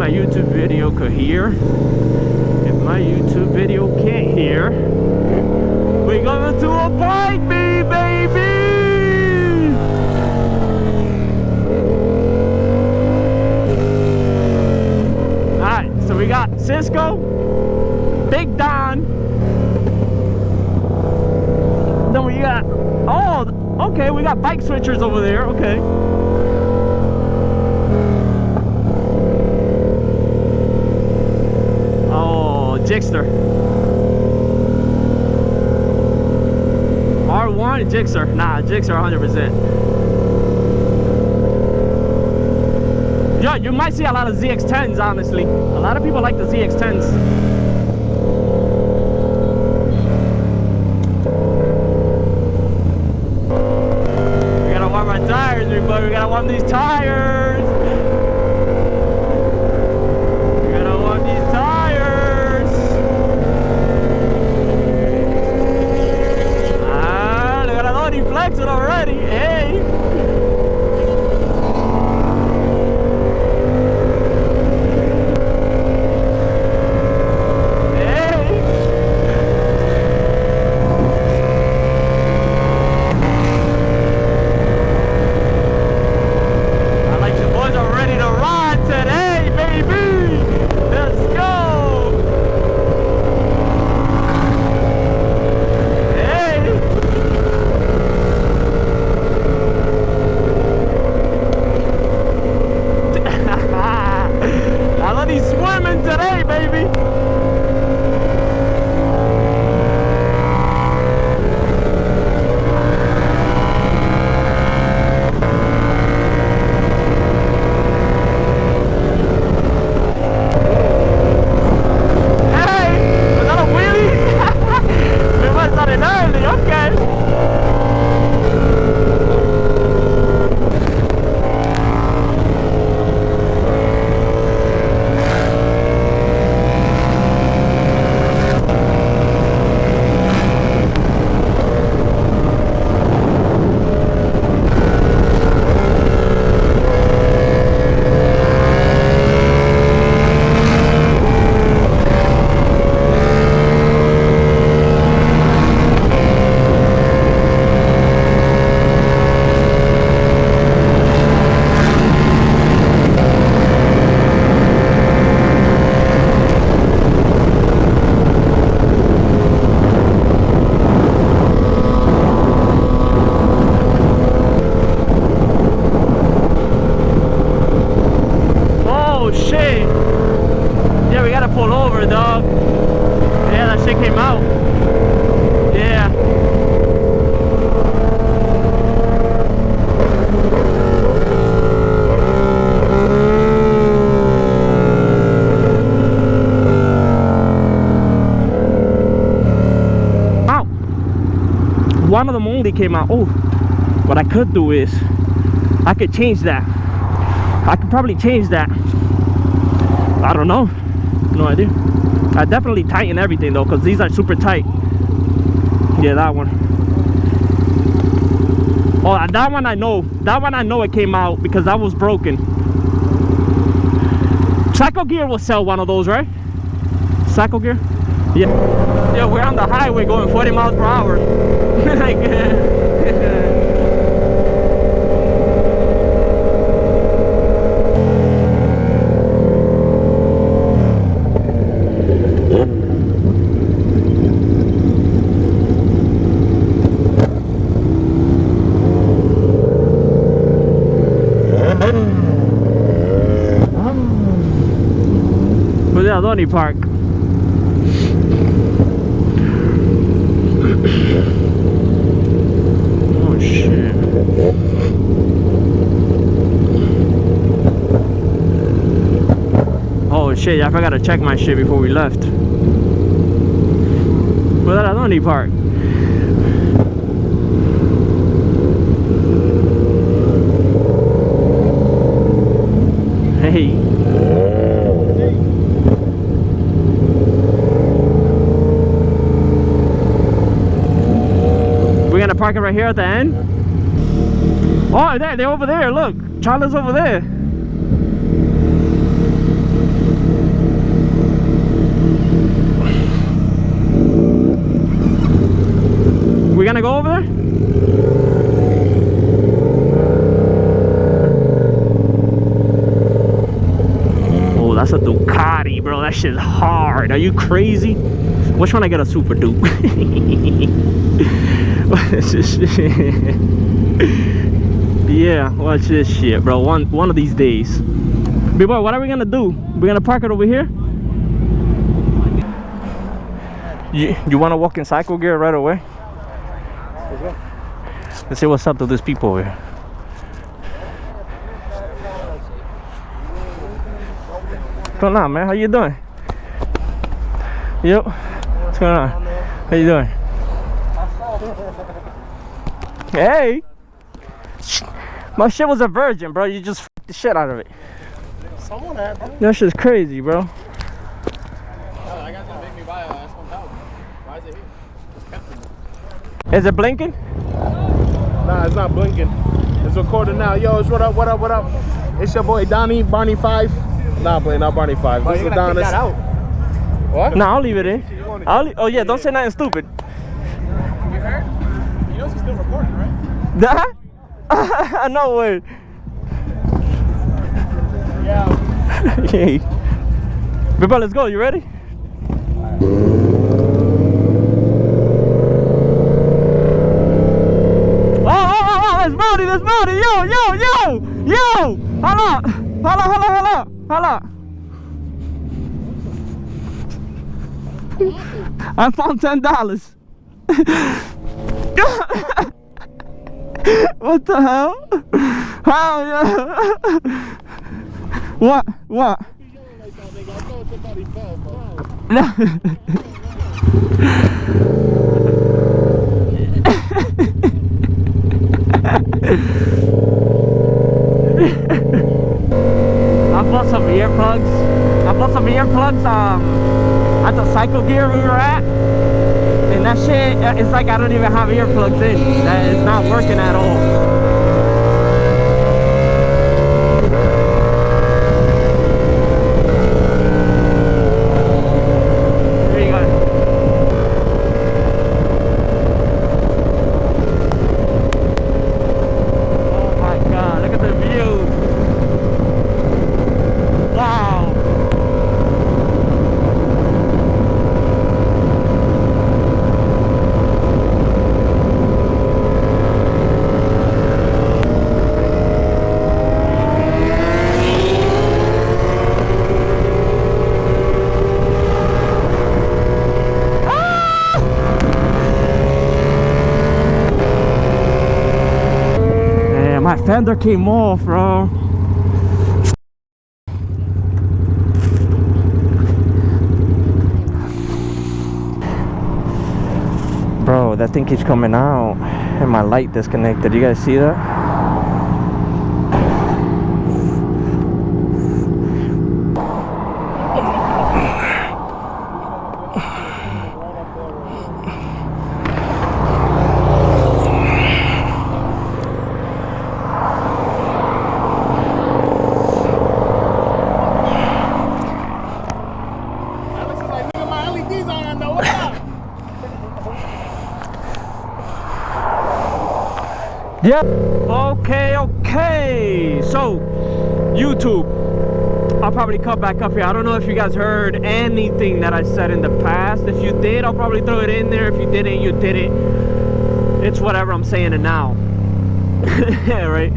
my YouTube video could hear. If my YouTube video can't hear, we're going to a bike bee, baby! Alright, so we got Cisco, Big Don. Then we got, oh, okay, we got bike switchers over there, okay. Oh, Jixter. R1, Jixer. Nah, Jixer 100%. Yeah, you might see a lot of ZX10s, honestly. A lot of people like the ZX10s. We gotta warm our tires, big boy. We gotta warm these tires. We gotta warm these tires. Ah, look at that Lodi flexing already. Hey. One of them only came out. Oh, what I could do is I could change that. I could probably change that. I don't know, no idea. I definitely tighten everything though, because these are super tight. Yeah, that one. Oh, that one I know. That one I know it came out because that was broken. Cycle Gear will sell one of those, right? Cycle Gear? Yeah. Yeah, we're on the highway going 40 miles per hour. Like, where's the Adoni Park? Oh shit. Oh shit, I forgot to check my shit before we left. Where's that Adoni Park? Hey. We're gonna park it right here at the end. Oh, they're over there. Look, Charlie's over there. We're gonna go over there? Oh, that's a Ducati, bro. That shit's hard. Are you crazy? Which one I get a Super Duke? Yeah, watch this shit, bro. One of these days. Big boy, what are we gonna do? We're gonna park it over here? You wanna walk in cycle gear right away? Let's see what's up to these people over here. What's going on, man? How you doing? Yep. What's going on? How you doing? Hey! My shit was a virgin, bro. You just f***ed the shit out of it. Someone had that. That shit's crazy, bro. I got to make me buy a S1000. Why is it here? Just kept it. Is it blinking? Nah, it's not blinking. It's recording now. Yo, it's what up, what up, what up? It's your boy Donnie, Barney 5. Nah, boy, not Barney 5. Oh, This is you're gonna kick that out. What? Nah, I'll leave it in. Oh yeah, don't say nothing stupid. You heard? You know she's still recording, right? That? No way. Yeah. Okay. Bro, let's go. You ready? Oh, let's booty, let's booty. Yo. Holla. I found $10. What the hell? How? Yeah. What? No. I bought some earplugs. At the cycle gear we were at, and that shit, it's like I don't even have earplugs in. That is not working at all. My fender came off, bro. Bro, that thing keeps coming out and my light disconnected. You guys see that? Yep. Okay. So, YouTube, I'll probably cut back up here. I don't know if you guys heard anything that I said in the past. If you did, I'll probably throw it in there. If you didn't, you did it. It's whatever, I'm saying it now. Right?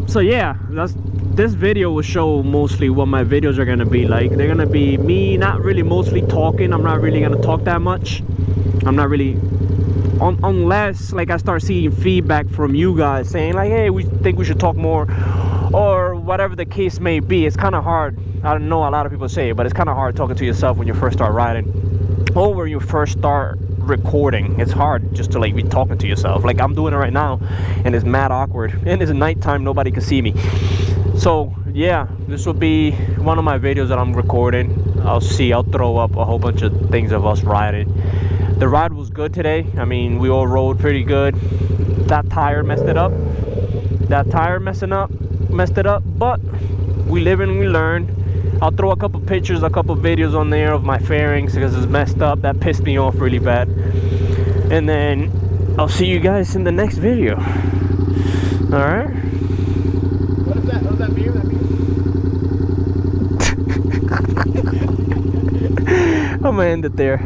So yeah, this video will show mostly what my videos are gonna be like. They're gonna be me not really mostly talking. I'm not really gonna talk that much. I'm not really, unless like I start seeing feedback from you guys saying like, hey, we think we should talk more, or whatever the case may be. It's kind of hard. I know a lot of people say it, but it's kind of hard talking to yourself when you first start riding, or when you first start recording. It's hard just to like be talking to yourself. Like I'm doing it right now, and it's mad awkward, and it's nighttime, nobody can see me. So yeah, this will be one of my videos that I'm recording. I'll throw up a whole bunch of things of us riding. The ride was good today. I mean, we all rode pretty good. That tire messed it up. Messed it up, but we live and we learn. I'll throw a couple pictures, a couple videos on there of my fairings because it's messed up. That pissed me off really bad. And then I'll see you guys in the next video. Alright? What is that? What is that beer? I'm gonna end it there.